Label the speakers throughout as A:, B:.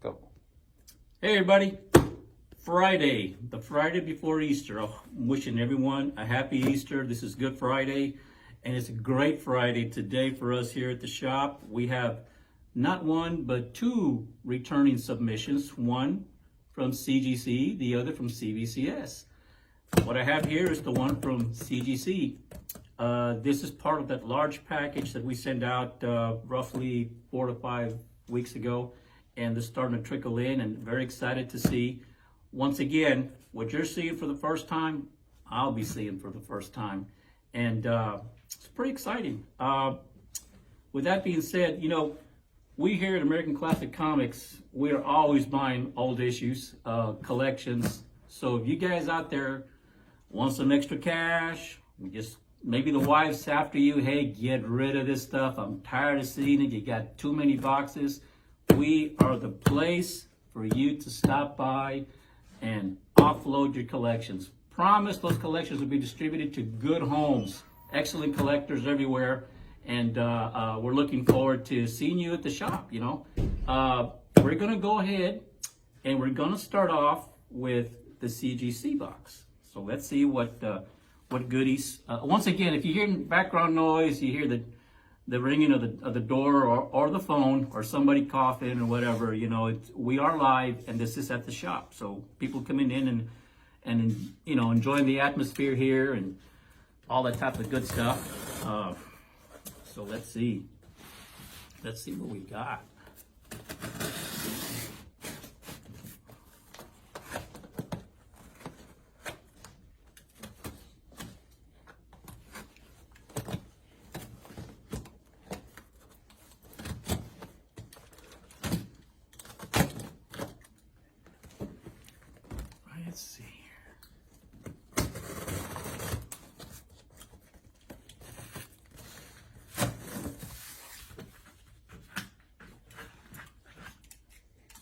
A: Go.
B: Hey everybody, Friday, the Friday before Easter. I'm wishing everyone a happy Easter. This is Good Friday, and it's a great Friday today for us here at the shop. We have not one, but two returning submissions, one from CGC, the other from CBCS. What I have here is the one from CGC. This is part of that large package that we send out roughly 4 to 5 weeks ago. And they're starting to trickle in, and very excited to see, once again, what you're seeing for the first time, I'll be seeing for the first time. And it's pretty exciting. With that being said, you know, we here at American Classic Comics, we are always buying old issues, collections. So if you guys out there want some extra cash, just maybe the wife's after you, hey, get rid of this stuff. I'm tired of seeing it. You got too many boxes. We are the place for you to stop by and offload your collections. Promise those collections will be distributed to good homes, excellent collectors everywhere, and we're looking forward to seeing you at the shop. You know, we're going to go ahead and we're going to start off with the CGC box. So let's see what goodies. Once again, if you hear background noise, you hear the ringing of the door or the phone or somebody coughing or whatever, you know, we are live and this is at the shop. So people coming in and you know, enjoying the atmosphere here and all that type of good stuff. So let's see what we got. Let's see here.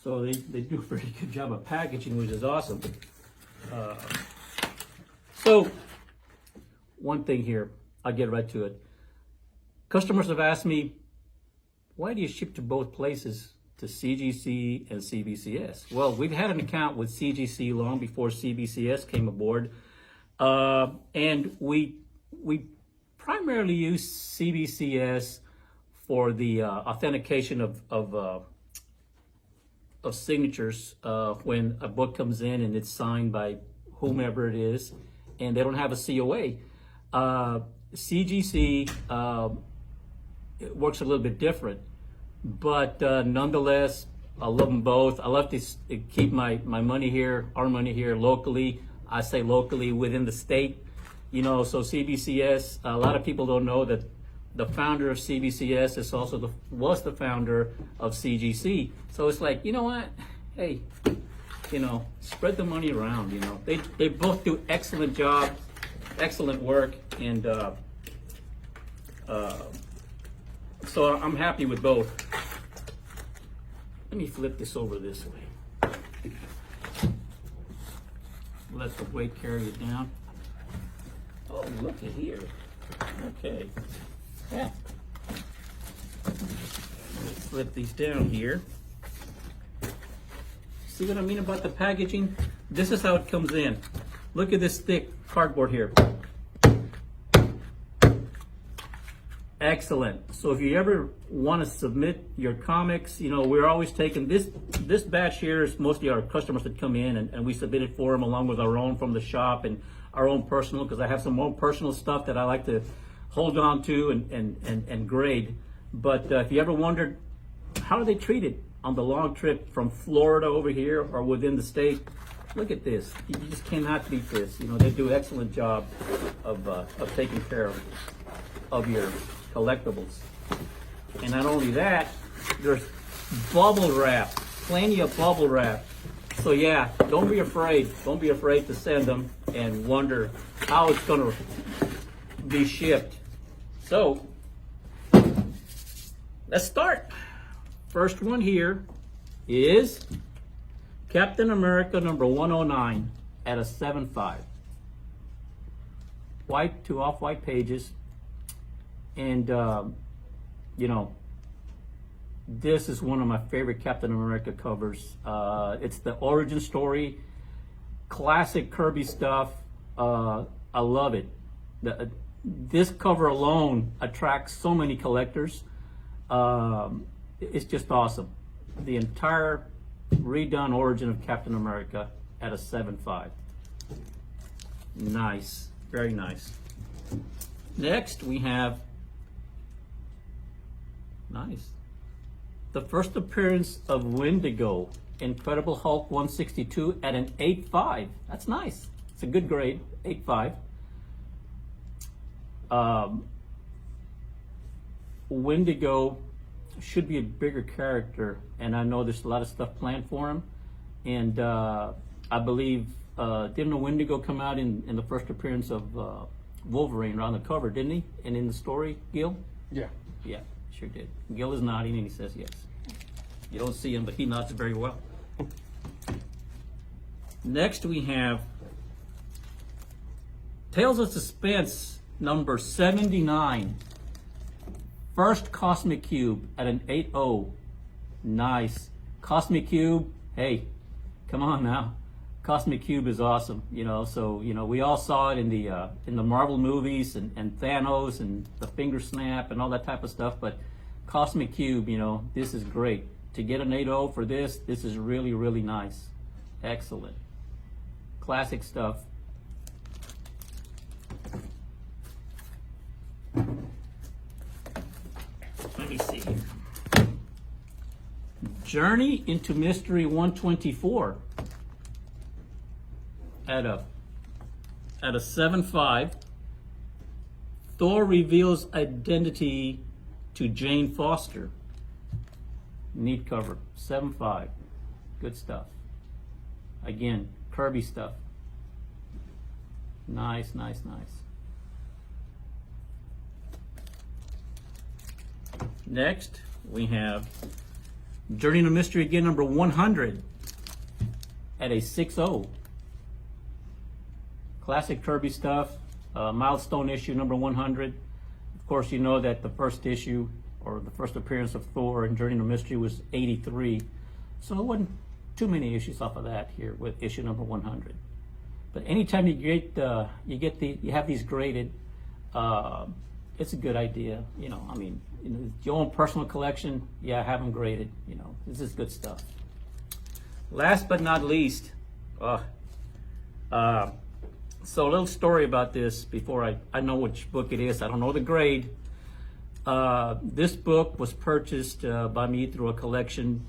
B: So they do a pretty good job of packaging, which is awesome. So one thing here, I'll get right to it. Customers have asked me, why do you ship to both places, to CGC and CBCS? Well, we've had an account with CGC long before CBCS came aboard, and we primarily use CBCS for the authentication of signatures when a book comes in and it's signed by whomever it is, and they don't have a COA. CGC it works a little bit different. But nonetheless, I love them both. I love to keep my money here, our money here locally. I say locally within the state, you know. So CBCS, a lot of people don't know that the founder of CBCS is also was the founder of CGC. So it's like, you know what? Hey, you know, spread the money around. You know, they both do excellent job, excellent work, and so I'm happy with both. Let me flip this over this way. Let the weight carry it down. Oh, look at here. Okay. Yeah. Let's flip these down here. See what I mean about the packaging? This is how it comes in. Look at this thick cardboard here. Excellent. So if you ever want to submit your comics, you know, we're always taking this batch here is mostly our customers that come in and we submit it for them along with our own from the shop and our own personal, because I have some own personal stuff that I like to hold on to and grade. But if you ever wondered, how do they treat it on the long trip from Florida over here or within the state? Look at this. You just cannot beat this. You know, they do an excellent job of taking care of your collectibles. And not only that, there's bubble wrap, plenty of bubble wrap. So yeah, don't be afraid to send them and wonder how it's going to be shipped. So let's start. First one here is Captain America number 109 at a 7.5. White to off-white pages. And, you know, This is one of my favorite Captain America covers. It's the origin story, classic Kirby stuff. I love it. This cover alone attracts so many collectors. It's just awesome. The entire redone origin of Captain America at a 7.5. Nice, very nice. Next we have, nice, the first appearance of Wendigo, Incredible Hulk 162 at an 8.5. That's nice. It's a good grade, 8.5. Wendigo should be a bigger character, and I know there's a lot of stuff planned for him. And I believe, didn't a Wendigo come out in the first appearance of Wolverine on the cover, didn't he? And in the story, Gil?
A: Yeah.
B: Yeah, sure did. Gil is nodding and he says yes. You don't see him, but he nods very well. Next we have Tales of Suspense number 79. First Cosmic Cube at an 8.0. Nice. Cosmic Cube, hey, come on now. Cosmic Cube is awesome, you know, so, you know, we all saw it in the Marvel movies and Thanos and the finger snap and all that type of stuff, but Cosmic Cube, you know, this is great. To get an 8.0 for this is really, really nice. Excellent. Classic stuff. Let me see here. Journey into Mystery 124 at a 7.5. Thor reveals identity to Jane Foster. Neat cover. 7.5. Good stuff. Again, Kirby stuff. Nice, nice, nice. Next, we have Journey into Mystery again, number 100 at a 6.0. Classic Kirby stuff. Milestone issue number 100. Of course, you know that the first issue or the first appearance of Thor in Journey into Mystery was 83. So it wasn't too many issues off of that here with issue number 100. But anytime you have these graded, it's a good idea. You know, I mean, you know, your own personal collection, yeah, have them graded. You know, this is good stuff. Last but not least, so a little story about this before I know which book it is. I don't know the grade. This book was purchased by me through a collection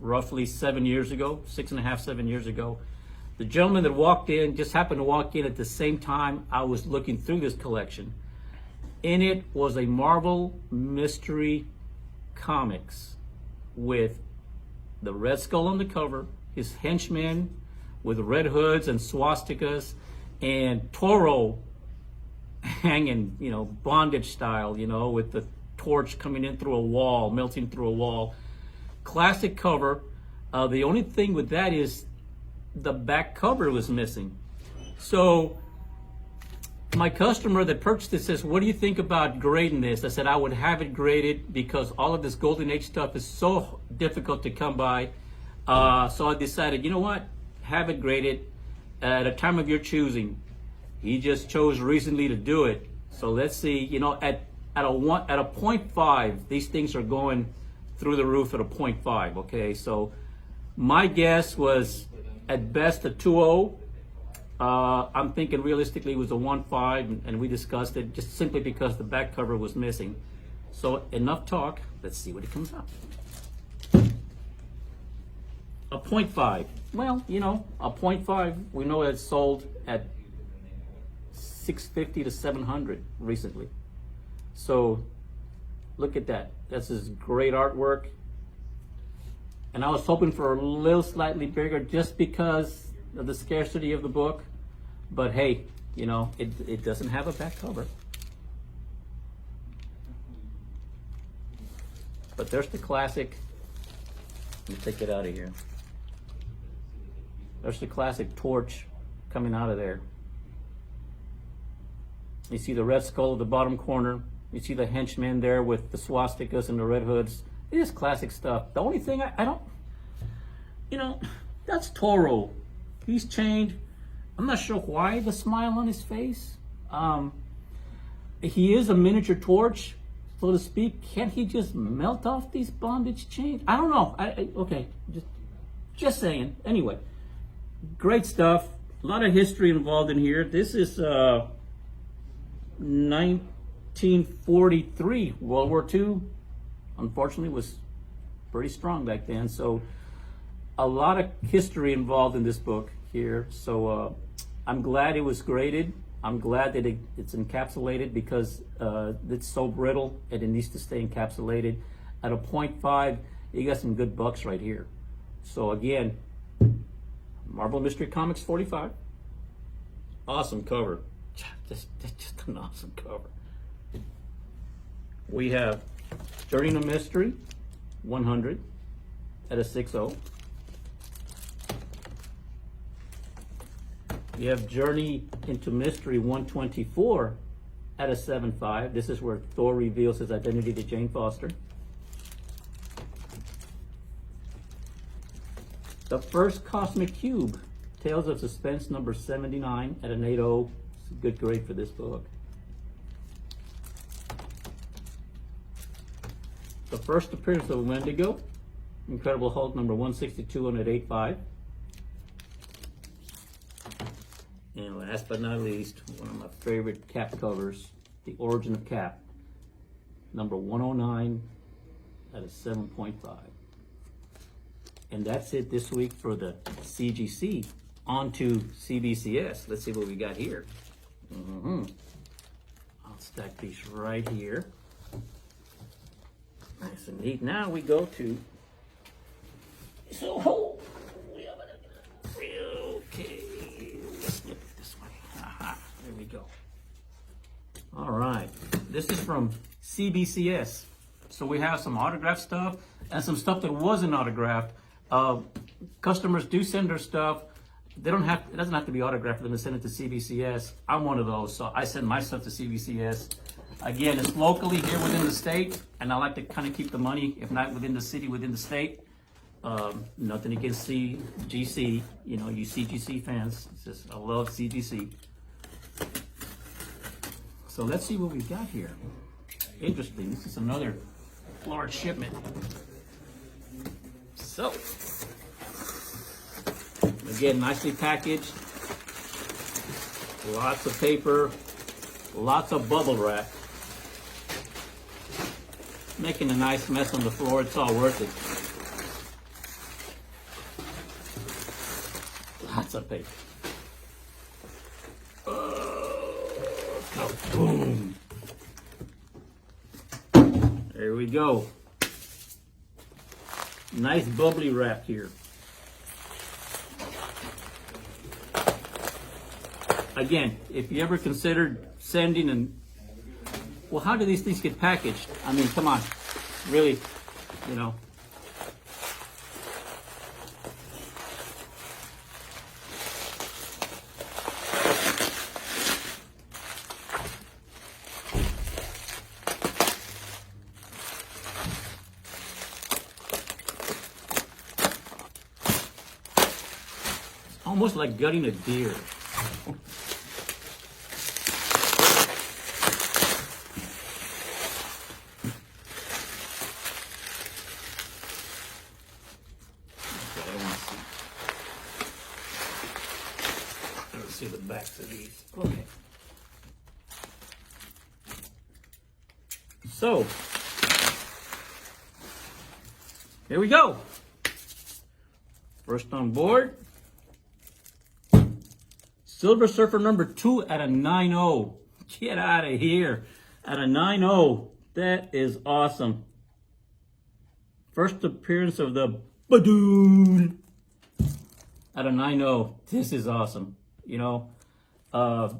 B: roughly 7 years ago, 6.5, 7 years ago. The gentleman that walked in just happened to walk in at the same time I was looking through this collection. In it was a Marvel Mystery Comics with the Red Skull on the cover, his henchmen with red hoods and swastikas, and Toro hanging, you know, bondage style, you know, with the torch coming in through a wall, melting through a wall. Classic cover. The only thing with that is the back cover was missing. So my customer that purchased it says, what do you think about grading this? I said I would have it graded because all of this Golden Age stuff is so difficult to come by. So I decided, you know what, have it graded at a time of your choosing. He just chose recently to do it. So let's see, you know, at a 0.5, these things are going through the roof at a 0.5, okay? So my guess was at best a 2.0. I'm thinking realistically it was a 1.5, and we discussed it just simply because the back cover was missing. So enough talk, let's see what it comes out. A 0.5. Well, you know, a 0.5, we know it's sold at $650 to $700 recently. So look at that. This is great artwork. And I was hoping for a little slightly bigger just because of the scarcity of the book. But hey, you know, it doesn't have a back cover. But there's the classic. Let me take it out of here. There's the classic torch coming out of there. You see the Red Skull at the bottom corner. You see the henchmen there with the swastikas and the red hoods. It is classic stuff. The only thing I don't, that's Toro. He's changed. I'm not sure why the smile on his face. He is a miniature torch, so to speak. Can't he just melt off these bondage chains? I don't know. Okay, just saying. Anyway, great stuff. A lot of history involved in here. This is 1943, World War II. Unfortunately, was pretty strong back then. So a lot of history involved in this book here. So I'm glad it was graded. I'm glad that it's encapsulated because it's so brittle and it needs to stay encapsulated. At a 0.5, you got some good bucks right here. So again, Marvel Mystery Comics 45. Awesome cover. That's just an awesome cover. We have Journey into Mystery 100 at a 6.0. We have Journey into Mystery 124 at a 7.5. This is where Thor reveals his identity to Jane Foster. The First Cosmic Cube, Tales of Suspense number 79 at an 8.0. It's a good grade for this book. The First Appearance of Wendigo, Incredible Hulk number 162 and at 8.5. And last but not least, one of my favorite Cap covers, The Origin of Cap, number 109 at a 7.5. And that's it this week for the CGC. On to CBCS. Let's see what we got here. I'll stack these right here. Nice and neat. Now we go to, okay, let's look at this way. There we go. All right, this is from CBCS. So we have some autographed stuff and some stuff that wasn't autographed. Customers do send their stuff. It doesn't have to be autographed for them to send it to CBCS. I'm one of those, so I send my stuff to CBCS. Again, it's locally here within the state, and I like to kind of keep the money, if not within the city, within the state. Nothing against CGC, you CGC fans. It's just, I love CGC. So let's see what we've got here. Interesting, this is another large shipment. So, again, nicely packaged. Lots of paper, lots of bubble wrap. Making a nice mess on the floor, it's all worth it. Lots of paper. Boom. There we go. Nice bubbly wrap here. Again, if you ever considered sending well, how do these things get packaged? I mean, come on, really, It's almost like gutting a deer. See the backs of these. Okay. So, here we go. First on board, Silver Surfer number 2 at a 9.0. Get out of here. At a 9.0. That is awesome. First appearance of the Badoon at a 9.0. This is awesome. I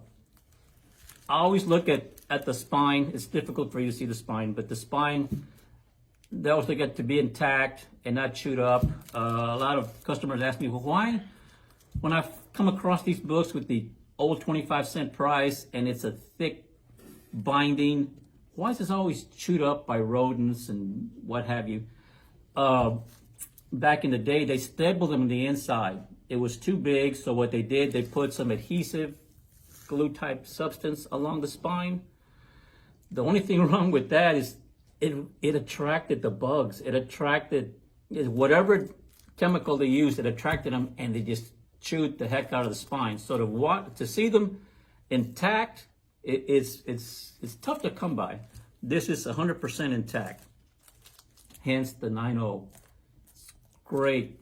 B: always look at the spine. It's difficult for you to see the spine, but the spine, they also get to be intact and not chewed up. A lot of customers ask me, well, why, when I've come across these books with the old 25-cent price and it's a thick binding, why is this always chewed up by rodents and what have you? back in the day, they stapled them on the inside. It was too big, so what they did, they put some adhesive glue type substance along the spine. The only thing wrong with that is it attracted the bugs. It attracted whatever chemical they used, it attracted them, and they just chewed the heck out of the spine. So to see them intact, it's tough to come by. This is 100% intact, hence the 9.0. Great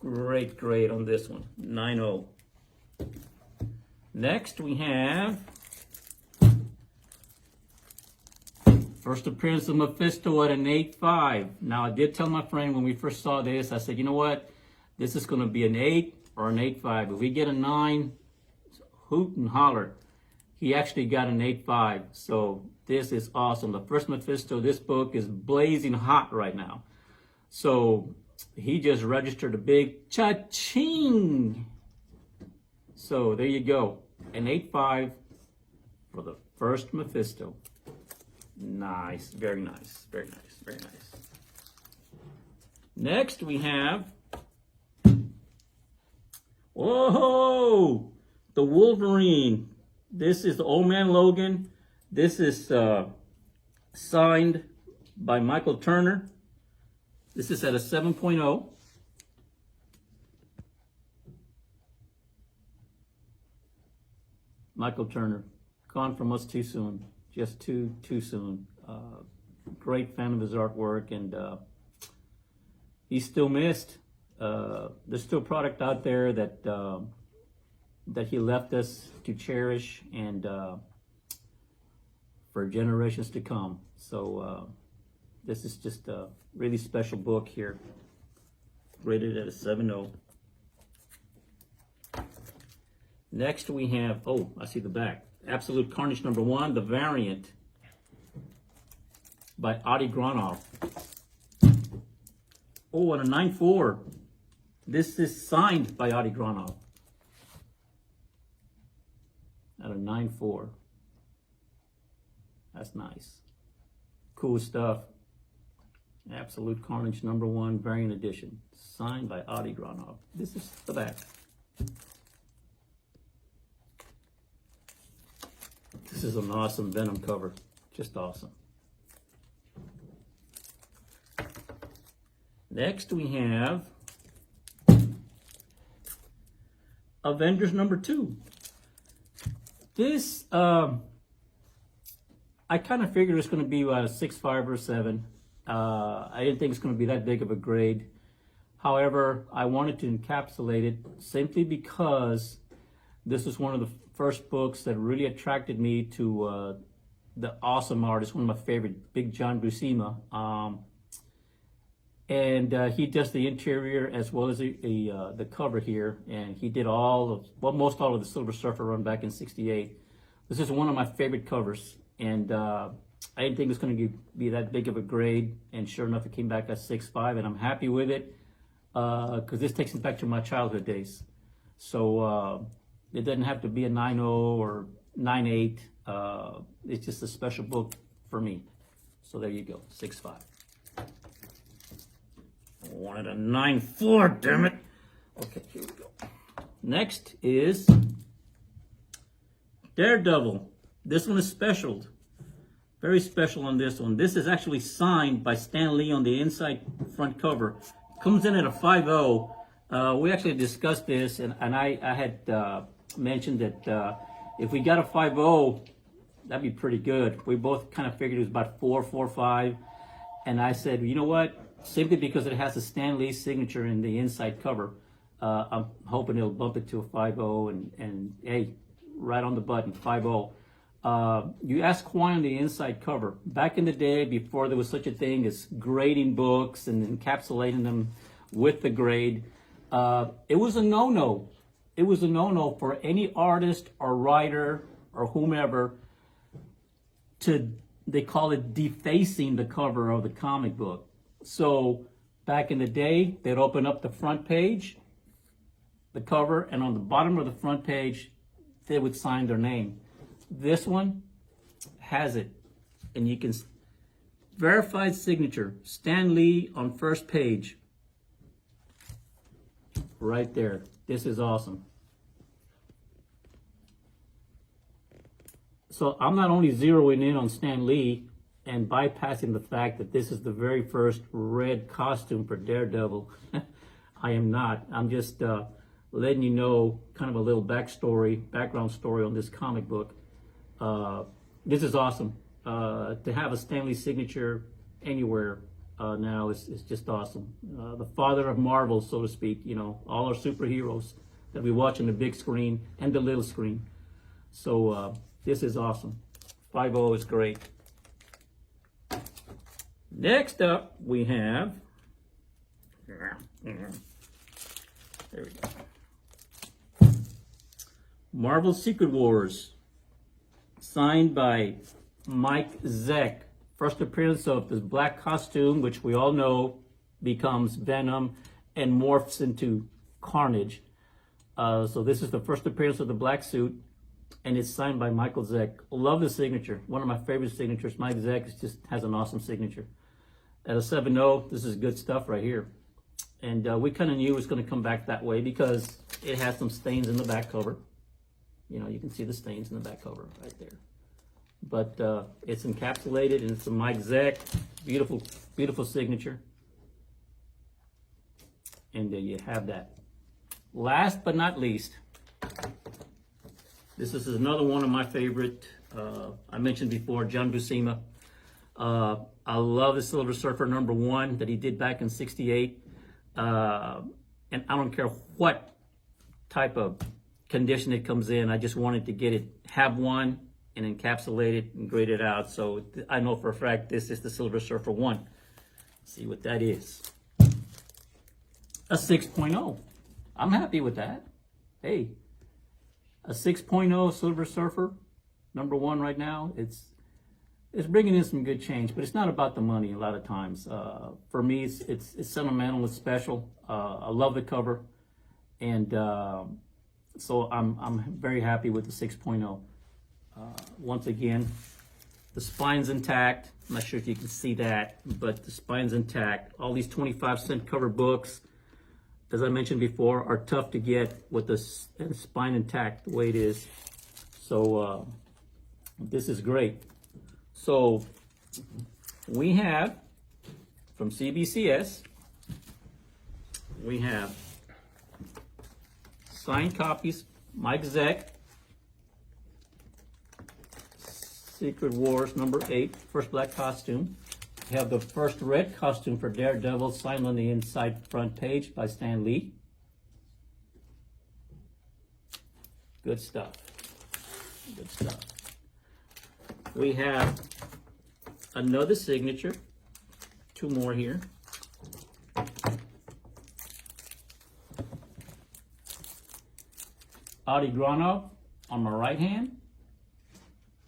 B: on this one, 9.0. Next we have first appearance of Mephisto at an 8.5. Now I did tell my friend when we first saw this, I said, you know what, this is going to be an 8 or an 8.5. If we get a 9, hoot and holler. He actually got an 8.5, so this is awesome. The first Mephisto, this book is blazing hot right now. So he just registered a big cha-ching. So there you go, an 8.5 for the first Mephisto. Nice, very nice, very nice, very nice. Next we have, whoa, the Wolverine. This is the Old Man Logan. This is signed by Michael Turner. This is at a 7.0. Michael Turner, gone from us too soon, just too soon. Great fan of his artwork, and he's still missed. There's still product out there that he left us to cherish and for generations to come. So this is just a really special book here, rated at a 7.0. Next we have, oh, I see the back. Absolute Carnage #1, the variant by Adi Granov. Oh, and a 9.4. This is signed by Adi Granov. At a 9.4. That's nice. Cool stuff. Absolute Carnage #1 variant edition. Signed by Adi Granov. This is the back. This is an awesome Venom cover. Just awesome. Next we have Avengers #2. This, I kind of figured it's going to be a 6.5 or 7. I didn't think it's going to be that big of a grade. However, I wanted to encapsulate it simply because this is one of the first books that really attracted me to the awesome artist, one of my favorite, Big John Buscema. And he does the interior as well as the cover here, and he did most all of the Silver Surfer run back in '68. This is one of my favorite covers, and I didn't think it was going to be that big of a grade, and sure enough, it came back at 6.5, and I'm happy with it because this takes me back to my childhood days. So it doesn't have to be a 9.0 or 9.8. It's just a special book for me. So there you go, 6.5. I wanted a 9.4, damn it. Okay, here we go. Next is Daredevil. This one is special. Very special on this one. This is actually signed by Stan Lee on the inside front cover. Comes in at a 5.0. We actually discussed this, and I had mentioned that if we got a 5.0, that'd be pretty good. We both kind of figured it was about 4.5. And I said, you know what? Simply because it has a Stan Lee signature in the inside cover, I'm hoping it'll bump it to a 5.0, and hey, right on the button, 5.0. You ask why on the inside cover. Back in the day, before there was such a thing as grading books and encapsulating them with the grade, it was a no-no. It was a no-no for any artist or writer or whomever they call it defacing the cover of the comic book. So back in the day, they'd open up the front page, the cover, and on the bottom of the front page, they would sign their name. This one has it, and you can verified signature, Stan Lee on first page. Right there. This is awesome. So I'm not only zeroing in on Stan Lee and bypassing the fact that this is the very first red costume for Daredevil. I am not. I'm just letting you know kind of a little background story on this comic book. This is awesome. To have a Stan Lee signature anywhere now is just awesome. The father of Marvel, so to speak, you know, all our superheroes that we watch on the big screen and the little screen. So this is awesome. 5-0 is great. Next up, we have, there we go, Marvel Secret Wars, signed by Mike Zeck. First appearance of this black costume, which we all know becomes Venom and morphs into Carnage. So this is the first appearance of the black suit, and it's signed by Michael Zeck. Love the signature. One of my favorite signatures. Mike Zeck just has an awesome signature. At a 7-0, this is good stuff right here. And we kind of knew it was going to come back that way because it has some stains in the back cover. You know, you can see the stains in the back cover right there. But it's encapsulated, and it's a Mike Zeck. Beautiful, beautiful signature. And there you have that. Last but not least, this is another one of my favorite. I mentioned before, John Buscema. I love the Silver Surfer #1 that he did back in '68. And I don't care what type of condition it comes in. I just wanted to get it, have one, and encapsulate it and grade it out. So I know for a fact this is the Silver Surfer 1. Let's see what that is. A 6.0. I'm happy with that. Hey, a 6.0 Silver Surfer #1 right now. It's bringing in some good change, but it's not about the money a lot of times. For me, it's sentimental, it's special. I love the cover, and so I'm very happy with the 6.0. Once again, the spine's intact. I'm not sure if you can see that, but the spine's intact. All these 25-cent cover books, as I mentioned before, are tough to get with the spine intact the way it is. So this is great. So we have, from CBCS, we have signed copies, Mike Zeck, Secret Wars #8, first black costume. We have the first red costume for Daredevil, signed on the inside front page by Stan Lee. Good stuff. Good stuff. We have another signature, 2 more here. Adi Granov on my right hand,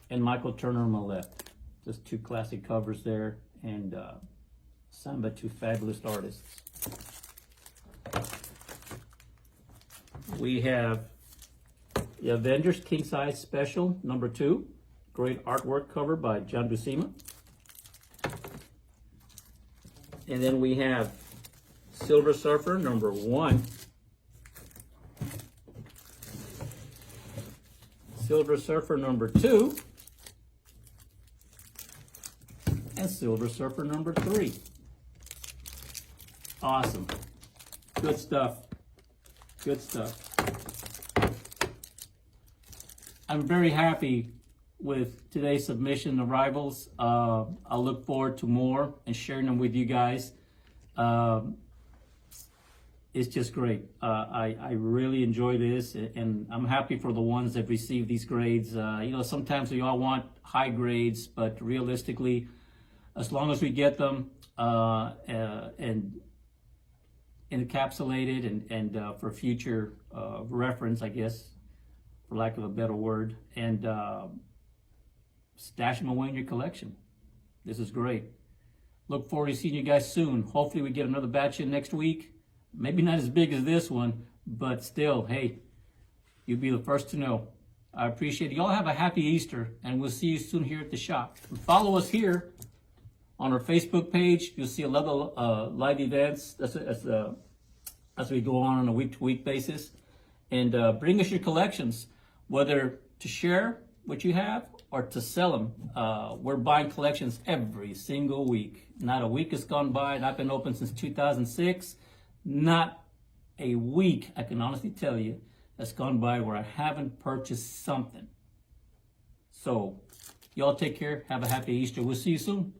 B: and Michael Turner on my left. Just 2 classic covers there, and signed by 2 fabulous artists. We have the Avengers King Size Special #2. Great artwork cover by John Buscema. And then we have Silver Surfer #1. Silver Surfer #2. And Silver Surfer #3. Awesome. Good stuff. Good stuff. I'm very happy with today's submission arrivals. I look forward to more and sharing them with you guys. It's just great. I really enjoy this, and I'm happy for the ones that receive these grades. You know, sometimes we all want high grades, but realistically, as long as we get them and encapsulated and for future reference, I guess, for lack of a better word, and stash them away in your collection. This is great. Look forward to seeing you guys soon. Hopefully we get another batch in next week. Maybe not as big as this one, but still, hey, you'll be the first to know. I appreciate it. Y'all have a happy Easter, and we'll see you soon here at the shop. And follow us here On our Facebook page, you'll see a lot of live events as we go on a week-to-week basis. And bring us your collections, whether to share what you have or to sell them. We're buying collections every single week. Not a week has gone by, and I've been open since 2006. Not a week, I can honestly tell you, has gone by where I haven't purchased something. So, y'all take care. Have a happy Easter. We'll see you soon.